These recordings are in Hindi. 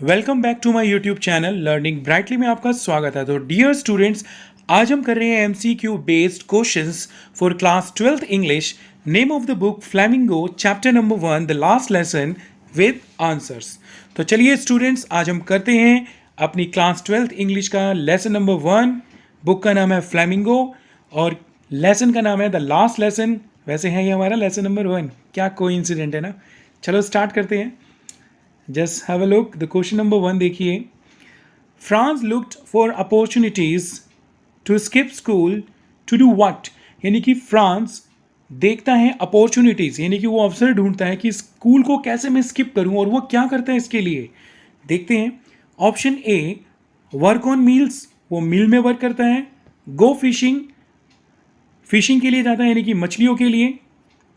Welcome back to my YouTube channel Learning Brightly में आपका स्वागत है। तो डियर स्टूडेंट्स, आज हम कर रहे हैं MCQ based questions for class 12th English. Name of the book flamingo, chapter number 1, the last lesson with answers. तो चलिए स्टूडेंट्स, आज हम करते हैं अपनी क्लास 12th इंग्लिश का लेसन नंबर 1। बुक का नाम है फ्लैमिंगो और लेसन का नाम है द लास्ट लेसन। वैसे है ये हमारा लेसन नंबर 1। क्या कोइंसिडेंट है ना। चलो स्टार्ट करते हैं। Just have a look. The question number 1 देखिए। France looked for opportunities to skip school to do what? यानी कि फ्रांस देखता है अपॉर्चुनिटीज़, यानी कि वो अवसर ढूंढता है कि स्कूल को कैसे मैं स्किप करूं, और वो क्या करता है इसके लिए। देखते हैं। Option A, work on meals, वो मील में वर्क करता है। गो फिशिंग, फिशिंग के लिए जाता है यानी कि मछलियों के लिए,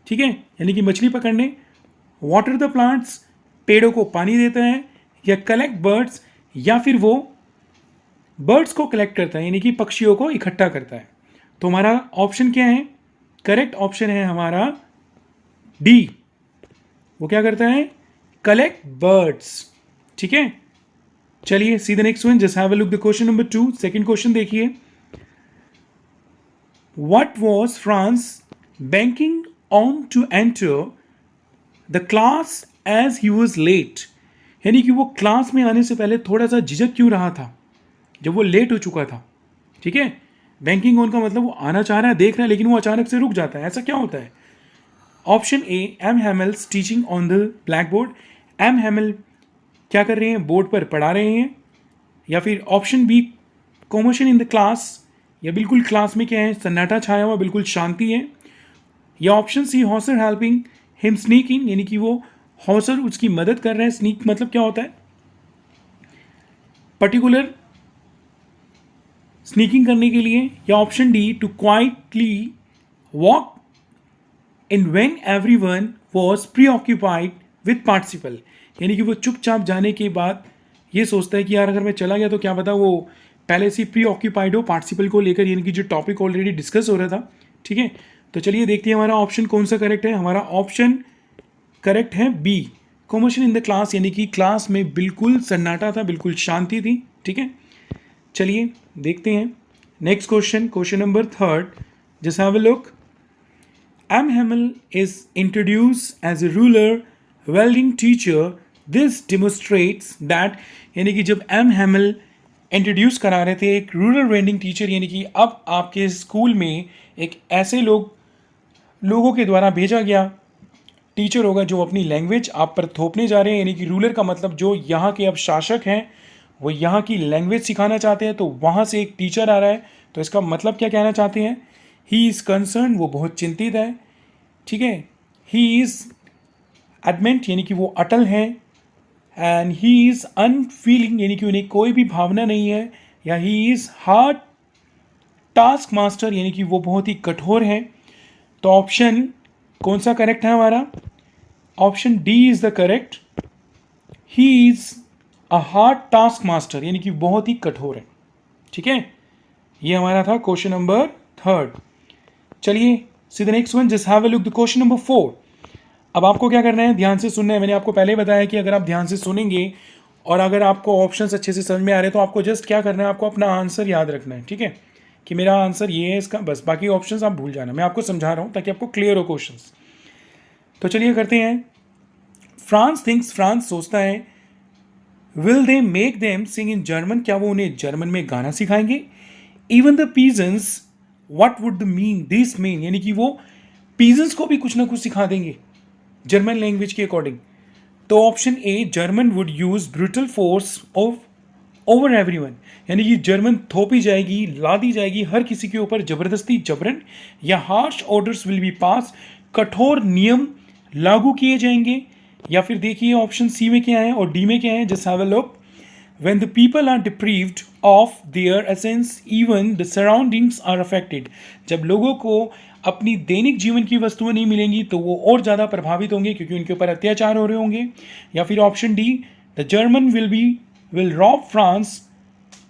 ठीक है, यानी कि मछली पकड़ने। वाटर द प्लांट्स, पेड़ों को पानी देता है। या कलेक्ट बर्ड्स, या फिर वो बर्ड्स को कलेक्ट करता है यानी कि पक्षियों को इकट्ठा करता है। तो हमारा ऑप्शन क्या है? करेक्ट ऑप्शन है हमारा डी। वो क्या करता है? Collect birds. ठीक है, चलिए see the next one. Just have a look the question number 2। Second question देखिए। What was France banking on to enter the class as he was late? यानी कि वो क्लास में आने से पहले थोड़ा सा झिझक क्यों रहा था जब वो लेट हो चुका था। ठीक है, बैंकिंग ऑन का मतलब वो आना चाह रहा है, देख रहा है, लेकिन वो अचानक से रुक जाता है। ऐसा क्या होता है? Option A, M Hamel's teaching on the black board. M Hamel क्या कर रहे हैं? बोर्ड पर पढ़ा रहे हैं। या फिर option B, commotion in the class, या बिल्कुल क्लास में क्या है? सन्नाटा छाया हुआ, बिल्कुल शांति है। या option C, Hauser helping him sneak in, यानी कि वो हॉसर उसकी मदद कर रहे हैं। स्नीक मतलब क्या होता है? पर्टिकुलर स्नीकिंग करने के लिए। या option D, to quietly walk in when everyone was preoccupied with participle, यानी कि वो चुपचाप जाने के बाद ये सोचता है कि यार अगर मैं चला गया तो क्या पता वो पहले से प्री ऑक्यूपाइड हो पार्टिसिपल को लेकर, यानी कि जो टॉपिक ऑलरेडी डिस्कस हो रहा था। ठीक है, तो चलिए देखते हैं हमारा ऑप्शन कौन सा करेक्ट है। हमारा ऑप्शन करेक्ट है B, commotion in the class, यानी कि क्लास में बिल्कुल सन्नाटा था, बिल्कुल शांति थी। ठीक है, चलिए देखते हैं next question. Question number 3, just have a look. M Hamel is introduce as a rural welding teacher. This demonstrates that, यानी कि जब एम हैमल इंट्रोड्यूस करा रहे थे एक रूरल वेल्डिंग टीचर, यानी कि अब आपके स्कूल में एक ऐसे लोगों के द्वारा भेजा गया टीचर होगा जो अपनी लैंग्वेज आप पर थोपने जा रहे हैं। यानी कि रूलर का मतलब जो यहाँ के अब शासक हैं वो यहाँ की लैंग्वेज सिखाना चाहते हैं, तो वहाँ से एक टीचर आ रहा है। तो इसका मतलब क्या कहना चाहते हैं? ही इज़ कंसर्न, वो बहुत चिंतित है। ठीक है, ही इज़ एडमेंट, यानी कि वो अटल हैं। एंड ही इज़ अनफीलिंग, यानी कि उन्हें कोई भी भावना नहीं है। या he is hard task master, यानी कि वो बहुत ही कठोर हैं। तो ऑप्शन कौन सा करेक्ट है हमारा? Option D is the correct. He is a hard task master, यानी कि बहुत ही कठोर है। ठीक है, ये हमारा था क्वेश्चन नंबर 3। चलिए see the next one. Just have a look the question number 4। अब आपको क्या करना है? ध्यान से सुनना है। मैंने आपको पहले बताया कि अगर आप ध्यान से सुनेंगे और अगर आपको ऑप्शंस अच्छे से समझ में आ रहे हैं तो आपको जस्ट क्या करना है? आपको अपना आंसर याद रखना है। ठीक है, कि मेरा आंसर ये है इसका, बस बाकी ऑप्शंस आप भूल जाना। मैं आपको समझा रहा हूँ ताकि आपको क्लियर हो क्वेश्चंस। तो चलिए करते हैं। फ्रांस थिंक्स, फ्रांस सोचता है। Will they make them sing in German, क्या वो उन्हें जर्मन में गाना सिखाएंगे? Even the pigeons, what would mean this mean, यानी कि वो पीजेंस को भी कुछ ना कुछ सिखा देंगे जर्मन लैंग्वेज के अकॉर्डिंग। तो option A, German would use brutal force of over everyone, यानी कि जर्मन थोपी जाएगी, ला दी जाएगी हर किसी के ऊपर जबरदस्ती, जबरन। या हार्श ऑर्डर्स विल बी पास, कठोर नियम लागू किए जाएंगे। या फिर देखिए ऑप्शन सी में क्या है और डी में क्या है। Just have a look. When the people are deprived of their essence, even the surroundings are affected, जब लोगों को अपनी दैनिक जीवन की वस्तुएं नहीं मिलेंगी तो वो और ज़्यादा प्रभावित होंगे क्योंकि उनके ऊपर अत्याचार हो रहे होंगे। या फिर option D, the German will rob France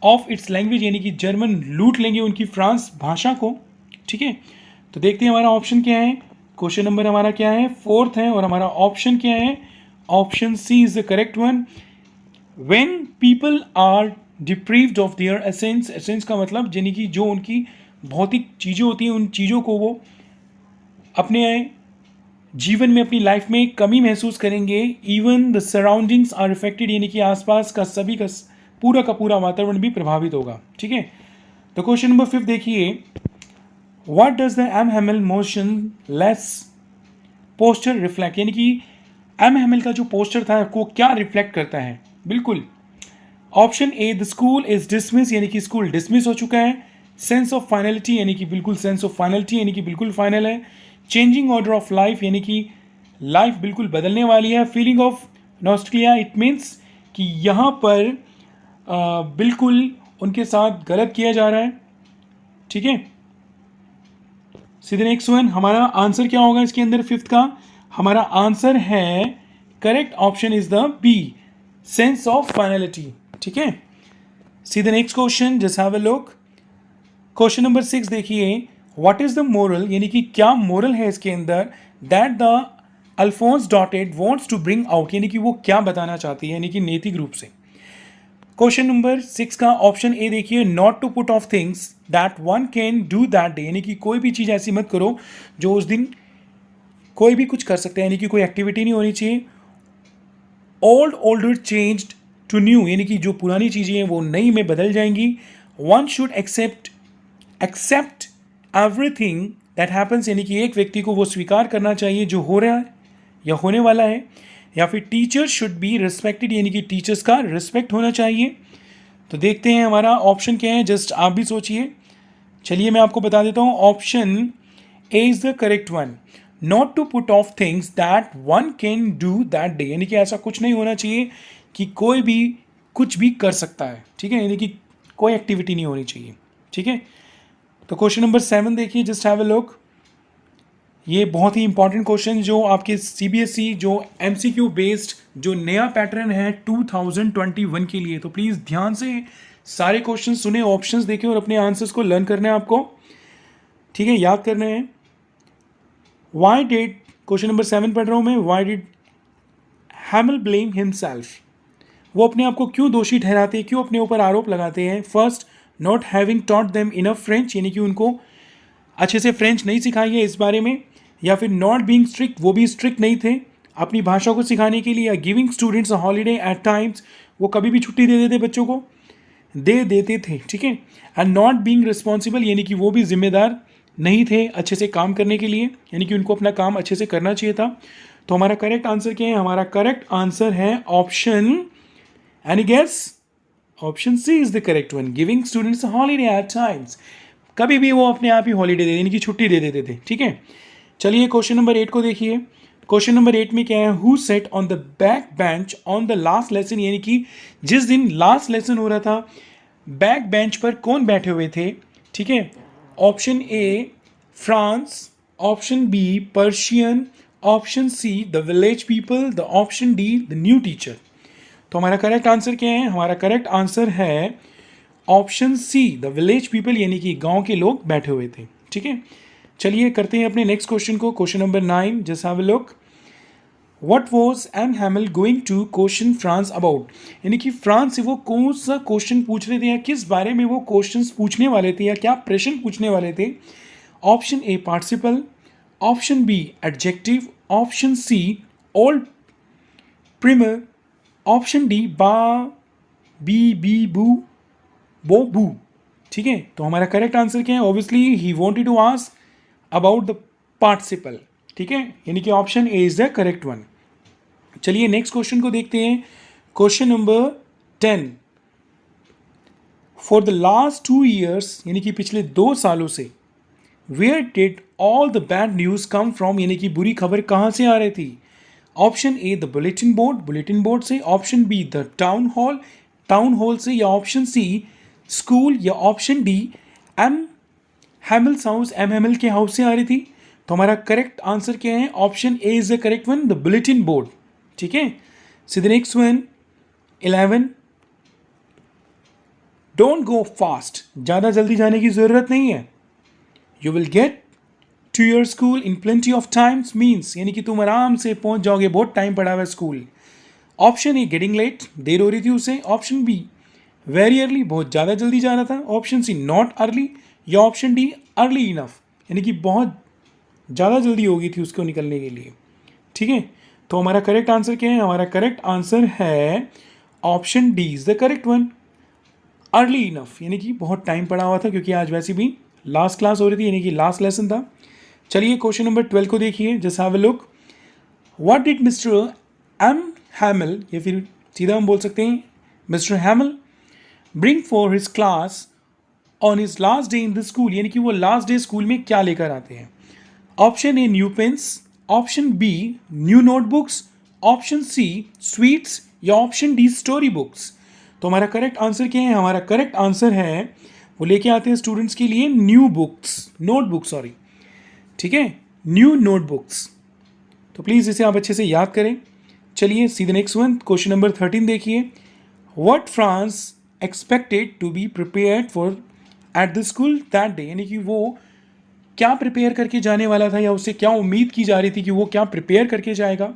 of its language, यानी कि जर्मन लूट लेंगे उनकी फ्रांस भाषा को। ठीक है, तो देखते हैं हमारा ऑप्शन क्या है। क्वेश्चन नंबर हमारा क्या है? 4th है और हमारा ऑप्शन क्या है? Option C is the correct one. When people are deprived of their essence, essence का मतलब यानी कि जो उनकी भौतिक चीज़ें होती हैं उन चीज़ों को वो अपने जीवन में अपनी लाइफ में कमी महसूस करेंगे। Even the surroundings are affected, यानी कि आसपास का सभी का पूरा वातावरण भी प्रभावित होगा। ठीक है, तो क्वेश्चन नंबर 5 देखिए, what does the M Hamel motionless posture reflect, यानी कि एम हैमिल का जो पोस्टर था वो क्या रिफ्लेक्ट करता है। बिल्कुल, option A the school is dismiss, यानी कि स्कूल डिसमिस हो चुका है। सेंस ऑफ फाइनलिटी, यानी कि बिल्कुल सेंस ऑफ फाइनलिटी, यानी कि बिल्कुल फाइनल है। चेंजिंग ऑर्डर ऑफ लाइफ, यानी कि लाइफ बिल्कुल बदलने वाली है। Feeling of nostalgia, it means कि यहाँ पर बिल्कुल उनके साथ गलत किया जा रहा है। ठीक है, सीधे नेक्स्ट वन, हमारा आंसर क्या होगा इसके अंदर फिफ्थ का? हमारा आंसर है correct option is the B, sense of finality. ठीक है, सीधे next question, just have a look. Question number 6 देखिए, व्हाट इज द मोरल, यानी कि क्या मोरल है इसके अंदर, that the Alphonse Daudet wants to bring out, यानी कि वो क्या बताना चाहती है, यानी कि नैतिक रूप से। क्वेश्चन नंबर 6 का ऑप्शन ए देखिए, not to put off things that one can do that day, यानी कि कोई भी चीज़ ऐसी मत करो जो उस दिन कोई भी कुछ कर सकता है, यानी कि कोई एक्टिविटी नहीं होनी चाहिए। Old older changed to new, यानी कि जो पुरानी चीज़ें हैं वो नई में बदल जाएंगी। One should accept everything that happens, यानी कि एक व्यक्ति को वो स्वीकार करना चाहिए जो हो रहा है या होने वाला है। या फिर टीचर्स शुड बी रिस्पेक्टेड, यानी कि टीचर्स का रिस्पेक्ट होना चाहिए। तो देखते हैं हमारा ऑप्शन क्या है, जस्ट आप भी सोचिए। चलिए मैं आपको बता देता हूँ, option A is the correct one, not to put off things that one can do that day, यानी कि ऐसा कुछ नहीं होना चाहिए कि कोई भी कुछ भी कर सकता है। ठीक है, यानी कि कोई एक्टिविटी नहीं होनी चाहिए। ठीक है, तो क्वेश्चन नंबर 7 देखिए, जस्ट हैव अ लुक। ये बहुत ही इंपॉर्टेंट क्वेश्चन जो आपके सीबीएसई जो एमसीक्यू बेस्ड जो नया पैटर्न है 2021 के लिए, तो प्लीज़ ध्यान से सारे क्वेश्चन सुने, ऑप्शंस देखें और अपने आंसर्स को लर्न करना है आपको। ठीक है, याद करना है। वाई डिड, क्वेश्चन नंबर 7 पढ़ रहा हूँ मैं, वाई डिड हैमिल ब्लेम हिमसेल्फ, वो अपने आप को क्यों दोषी ठहराते हैं, क्यों अपने ऊपर आरोप लगाते हैं। First, not having taught them enough French, यानी कि उनको अच्छे से फ्रेंच नहीं सिखाई है इस बारे में। या फिर नॉट बीइंग स्ट्रिक्ट, वो भी स्ट्रिक्ट नहीं थे अपनी भाषा को सिखाने के लिए। या giving students a holiday at times, वो कभी भी छुट्टी दे देते बच्चों को, दे देते थे। ठीक है, एंड नॉट बीइंग रिस्पॉन्सिबल, यानी कि वो भी जिम्मेदार नहीं थे अच्छे से काम करने के लिए, यानी कि उनको अपना काम अच्छे से करना चाहिए था। तो हमारा करेक्ट आंसर क्या है? हमारा करेक्ट आंसर है option, any guess? Option C is the correct one, giving students holiday at times, कभी भी वो अपने आप ही हॉलीडे दे, यानी कि छुट्टी दे देते थे। ठीक है, चलिए क्वेश्चन नंबर 8 को देखिए। क्वेश्चन नंबर 8 में क्या है, who set on the back bench on the last lesson, यानी कि जिस दिन लास्ट लेसन हो रहा था बैक बेंच पर कौन बैठे हुए थे। ठीक है, option A Franz, option B Persian, option C the village people, the option D the new teacher. तो हमारा करेक्ट आंसर क्या है? हमारा करेक्ट आंसर है option C the village people, यानी कि गांव के लोग बैठे हुए थे। ठीक है, चलिए करते हैं अपने नेक्स्ट क्वेश्चन को। Question number 9, just have a look. What was M Hamel going to question Franz about, यानी कि फ्रांस से वो कौन सा क्वेश्चन पूछ रहे थे या किस बारे में वो क्वेश्चंस पूछने वाले थे या क्या प्रश्न पूछने वाले थे। Option A participle, option B adjective, option C old primer, option D बा बी बू बो बू। ठीक है, तो हमारा करेक्ट आंसर क्या है? Obviously he wanted to ask about the participle. ठीक है, यानी कि option A is the correct one. चलिए नेक्स्ट क्वेश्चन को देखते हैं। Question number 10, for the last 2 years, यानी कि पिछले 2 सालों से, where did all the bad news come from, यानी कि बुरी खबर कहां से आ रही थी। Option A the bulletin board, bulletin board से, option B the town hall, town hall से, या ऑप्शन सी स्कूल, या option D M Hamel's house, M Hamel के हाउस से आ रही थी। तो हमारा करेक्ट आंसर क्या है? Option A is the correct one, the bulletin board. ठीक है, सीधे next one 11, don't go fast, ज़्यादा जल्दी जाने की ज़रूरत नहीं है। You will get to your school in plenty of times, means यानी कि तुम आराम से पहुंच जाओगे, बहुत टाइम पड़ा हुआ है school. Option A getting late, देर हो रही थी उसे। ऑप्शन बी वेरी अर्ली, बहुत ज़्यादा जल्दी जा रहा था। ऑप्शन सी नॉट अर्ली, या ऑप्शन डी अर्ली इनफ, यानी कि बहुत ज़्यादा जल्दी हो गई थी उसको निकलने के लिए। ठीक है, तो हमारा करेक्ट आंसर क्या है? हमारा करेक्ट आंसर है option D is the correct one, early enough, यानी कि बहुत टाइम पड़ा हुआ था, क्योंकि आज वैसे भी लास्ट क्लास हो रही थी, यानी कि लास्ट लेसन था। चलिए क्वेश्चन नंबर 12 को देखिए, just have a look. What did Mr M Hamel, या फिर सीधा हम बोल सकते हैं Mr Hamel, bring for his class on his last day in the school, यानी कि वो लास्ट डे स्कूल में क्या लेकर आते हैं? Option A new pens, option B new notebooks, option C sweets, या ऑप्शन डी स्टोरी बुक्स। तो हमारा करेक्ट आंसर क्या है? हमारा करेक्ट आंसर है वो लेके आते हैं स्टूडेंट्स के लिए न्यू बुक्स, नोटबुक सॉरी, ठीक है, न्यू नोटबुक्स। तो प्लीज़ इसे आप अच्छे से याद करें। चलिए see the next one, question number 13 देखिए। What Franz expected to be prepared for at the school that day, यानी कि वो क्या प्रिपेयर करके जाने वाला था, या उससे क्या उम्मीद की जा रही थी कि वो क्या प्रिपेयर करके जाएगा?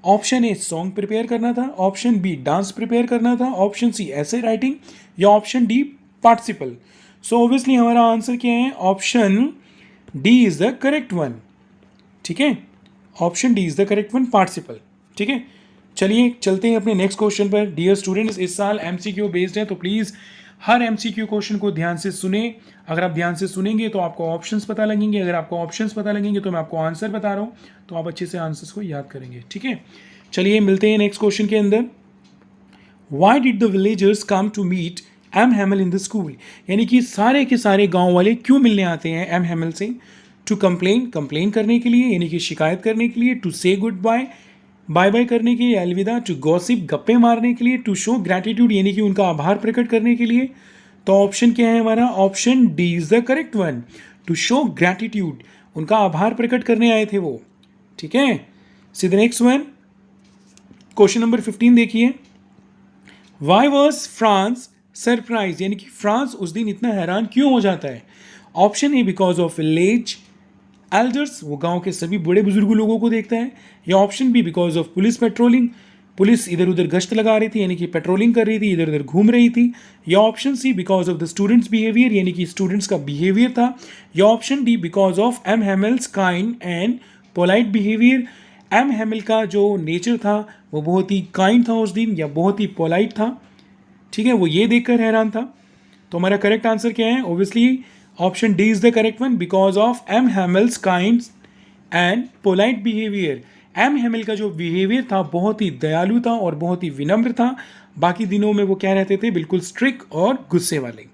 ऑप्शन ए सॉन्ग प्रिपेयर करना था, ऑप्शन बी डांस प्रिपेयर करना था, ऑप्शन सी ऐसे राइटिंग, या option D participle. So obviously हमारा आंसर क्या है? Option D is the correct one. ठीक है, option D is the correct one, participle. ठीक है, चलिए चलते हैं अपने नेक्स्ट क्वेश्चन पर। डियर स्टूडेंट्स, इस साल एमसीक्यू बेस्ड है, तो प्लीज़ हर एमसीक्यू क्वेश्चन को ध्यान से सुने। अगर आप ध्यान से सुनेंगे तो आपको ऑप्शंस पता लगेंगे, अगर आपको ऑप्शंस पता लगेंगे तो मैं आपको आंसर बता रहा हूँ, तो आप अच्छे से आंसर्स को याद करेंगे। ठीक है, चलिए मिलते हैं नेक्स्ट क्वेश्चन के अंदर। Why did the villagers come to meet M Hamel in the school, यानी कि सारे के सारे गाँव वाले क्यों मिलने आते हैं एम हैमल से? टू कंप्लेन करने के लिए, यानी कि शिकायत करने के लिए, टू से गुड बाय, बाय बाय करने के लिए, अलविदा, टू गॉसिप, गप्पे मारने के लिए, टू शो ग्रैटिट्यूड, यानी कि उनका आभार प्रकट करने के लिए। तो ऑप्शन क्या है हमारा? Option D is the correct one, to show gratitude, उनका आभार प्रकट करने आए थे वो। ठीक है, see the next one, question number 15 देखिए। वाई वॉज फ्रांस सरप्राइज, यानी कि फ्रांस उस दिन इतना हैरान क्यों हो जाता है? Option A because of village elders, वो गांव के सभी बड़े बुजुर्ग लोगों को देखता है, या option B because of police patrolling, police इधर उधर गश्त लगा रही थी, यानी कि पेट्रोलिंग कर रही थी, इधर उधर घूम रही थी, या option C because of the students behaviour, यानी कि स्टूडेंट्स का बिहेवियर था, या option D because of M Hamel's kind and polite behaviour, M Hamel का जो नेचर था वो बहुत ही काइंड था उस दिन, या बहुत ही पोलाइट था। ठीक है, वो ये देखकर हैरान था। तो हमारा करेक्ट आंसर क्या है? Obviously option D is the correct one, because of M Hamel's kind and polite behaviour. M Hamel का जो बिहेवियर था बहुत ही दयालु था और बहुत ही विनम्र था। बाकी दिनों में वो क्या रहते थे? बिल्कुल स्ट्रिक्ट और गुस्से वाले।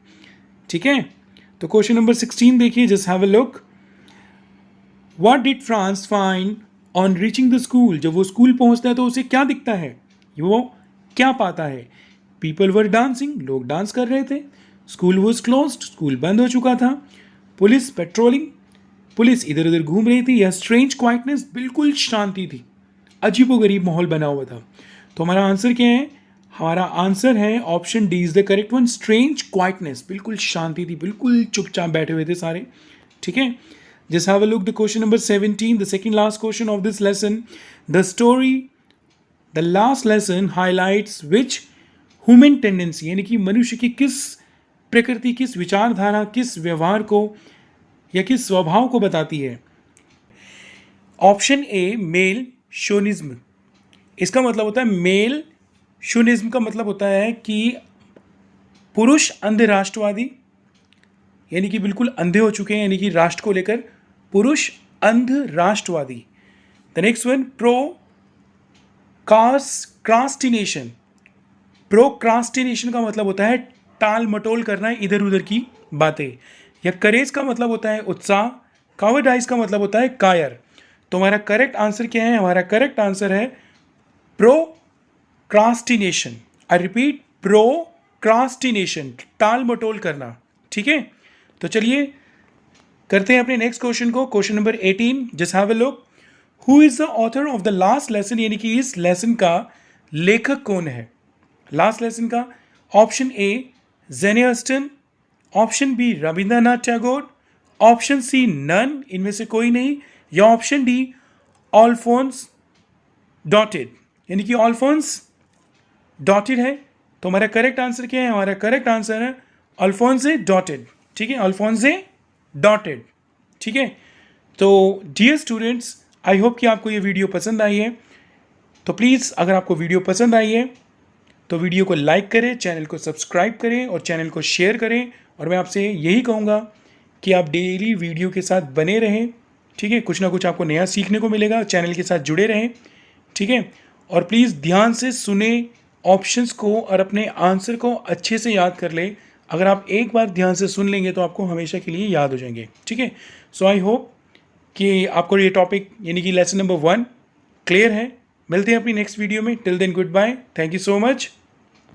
ठीक है, तो क्वेश्चन नंबर 16 देखिए, just have a look. What did France find on reaching the school, जब वो स्कूल पहुंचता है तो उसे क्या दिखता है? वो क्या पाता है? पीपल वर डांसिंग, लोग डांस कर रहे थे। स्कूल वॉज क्लोज्ड, स्कूल बंद हो चुका था। पुलिस पेट्रोलिंग, पुलिस इधर उधर घूम रही थी। या स्ट्रेंज क्वाइटनेस, बिल्कुल शांति थी, अजीबोगरीब माहौल बना हुआ था। तो हमारा आंसर क्या है? हमारा आंसर है option D is the correct one, strange quietness, बिल्कुल शांति थी, बिल्कुल चुपचाप बैठे हुए थे सारे। ठीक है, just have a look the question number 17, the second last question of this lesson. The story, the last lesson highlights which human tendency, यानी कि मनुष्य की किस प्रकृति, किस विचारधारा, किस व्यवहार को या किस स्वभाव को बताती है? ऑप्शन ए मेल शोनिज्म, इसका मतलब होता है मेल शोनिज्म का मतलब होता है कि पुरुष अंध राष्ट्रवादी, यानी कि बिल्कुल अंधे हो चुके हैं, यानी कि राष्ट्र को लेकर पुरुष अंध राष्ट्रवादी। The next one, procrastination, procrastination का मतलब होता है टाल मटोल करना, इधर उधर की बातें। या करेज का मतलब होता है उत्साह, कावर्डाइज का मतलब होता है कायर। तो हमारा करेक्ट आंसर क्या है? हमारा करेक्ट आंसर है प्रोक्रास्टिनेशन। आई रिपीट, प्रोक्रास्टिनेशन, टाल मटोल करना। ठीक है, तो चलिए करते हैं अपने नेक्स्ट क्वेश्चन को, question number 18, just have a look. Who is the author of the last lesson, यानी कि इस लेसन का लेखक कौन है? लास्ट लेसन का option A Jane Austen, option B Rabindranath Tagore, option C none, इनमें से कोई नहीं, या ऑप्शन डी अल्फोंस डॉटेड, यानी कि अल्फोंस डॉटेड है, तो हमारा करेक्ट आंसर क्या है? हमारा करेक्ट आंसर है अल्फोंसे डॉटेड। ठीक है, अल्फोंसे डॉटेड। ठीक है, तो डियर स्टूडेंट्स, आई होप कि आपको ये वीडियो पसंद आई है। तो प्लीज़ अगर आपको वीडियो पसंद आई है तो वीडियो को लाइक करें, चैनल को सब्सक्राइब करें और चैनल को शेयर करें। और मैं आपसे यही कहूँगा कि आप डेली वीडियो के साथ बने रहें। ठीक है, कुछ ना कुछ आपको नया सीखने को मिलेगा, चैनल के साथ जुड़े रहें। ठीक है, और प्लीज़ ध्यान से सुने ऑप्शंस को और अपने आंसर को अच्छे से याद कर लें। अगर आप एक बार ध्यान से सुन लेंगे तो आपको हमेशा के लिए याद हो जाएंगे। ठीक है, सो आई होप कि आपको ये टॉपिक यानी कि लेसन नंबर 1 क्लियर है। मिलते हैं अपनी नेक्स्ट वीडियो में। Till then good bye, thank you so much.